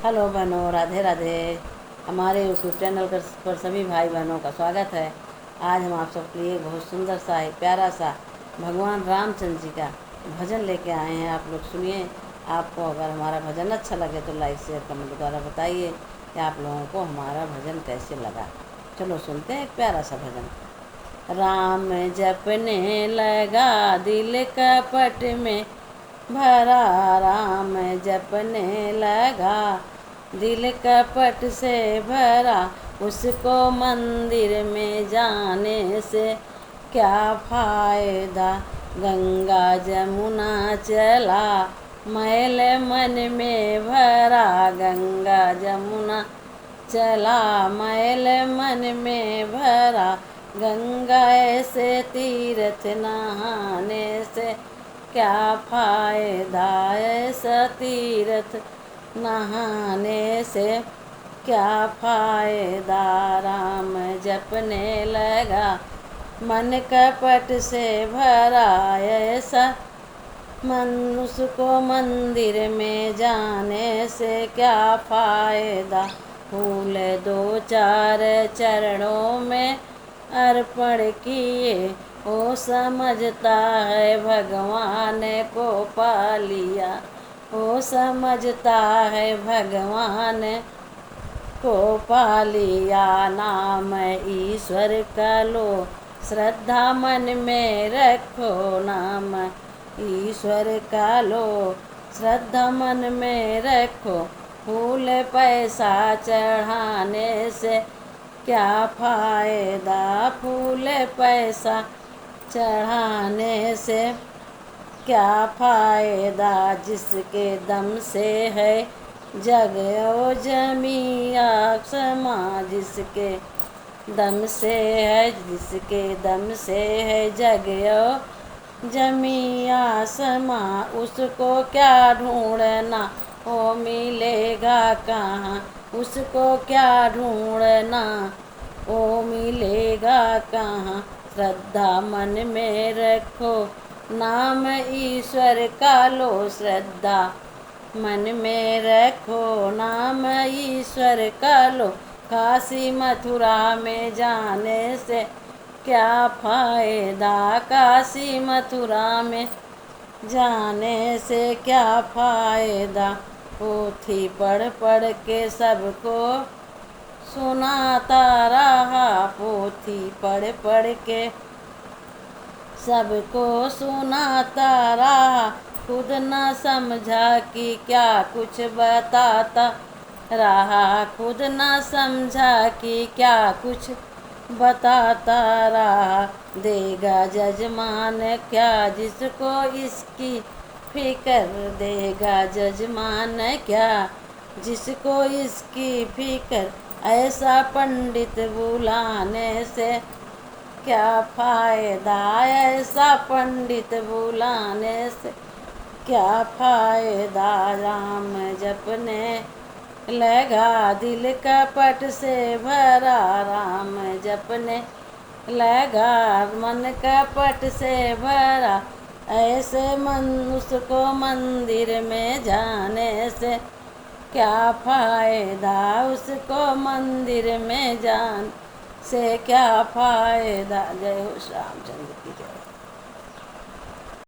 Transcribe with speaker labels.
Speaker 1: Hello बहनों, राधे राधे। हमारे YouTube channel पर सभी भाई बहनों का स्वागत है। आज हम आप सबके लिए बहुत सुंदर सा एक प्यारा सा भगवान रामचंद्र जी का भजन लेके आए हैं। आप लोग सुनिए। आपको अगर हमारा भजन अच्छा लगे तो लाइक शेयर कमेंट द्वारा बताइए कि आप लोगों को हमारा भजन कैसे लगा। चलो सुनते हैं एक प्यारा सा भजन। राम जपने लगा दिल कपट में भरा, राम जपने लगा दिल कपट से भरा, उसको मंदिर में जाने से क्या फायदा। गंगा जमुना चला मैल मन में भरा, गंगा जमुना चला मैल मन में भरा, गंगा ऐसे तीर्थ नहाने से क्या फायदा। ऐसा तीर्थ नहाने से क्या फायदा। राम जपने लगा मन कपट से भरा, ऐसा मनुष्य को मंदिर में जाने से क्या फायदा। फूल दो चार चरणों में अर्पण किए, वो समझता है भगवान को पा लिया, वो समझता है भगवान को पा लिया। नाम ईश्वर का लो श्रद्धा मन में रखो, नाम ईश्वर का लो श्रद्धा मन में रखो। फूल पैसा चढ़ाने से क्या फायदा। फूल पैसा चढ़ाने से क्या फायदा। जिसके दम से है जग ओ जमी आसमा, जिसके दम से है, जिसके दम से है जग ओ जमी आसमा, उसको क्या ढूंढना वो मिलेगा कहाँ। उसको क्या ढूंढना वो मिलेगा कहाँ। श्रद्धा मन में रखो, नाम ईश्वर का लो श्रद्धा मन में रखो, नाम ईश्वर का लो। काशी मथुरा में जाने से क्या फायदा। काशी मथुरा में जाने से क्या फायदा। पोथी पढ़ पढ़ के सबको सुनाता रहा, पोथी पढ़ पढ़ के सबको सुनाता रहा, खुद न समझा कि क्या कुछ बताता रहा। खुद न समझा कि क्या कुछ बताता रहा। देगा जजमान क्या जिसको इसकी फिक्र, देगा जजमान क्या जिसको इसकी फिक्र। ऐसा पंडित बुलाने से क्या फायदा। ऐसा पंडित बुलाने से क्या फायदा। राम जपने लगा दिल कपट से भरा, राम जपने लगा मन कपट से भरा, ऐसे मनुष्य को मंदिर में जाने से क्या फायदा। उसको मंदिर में जान से क्या फायदा। जय हो श्री रामचंद्र की जय।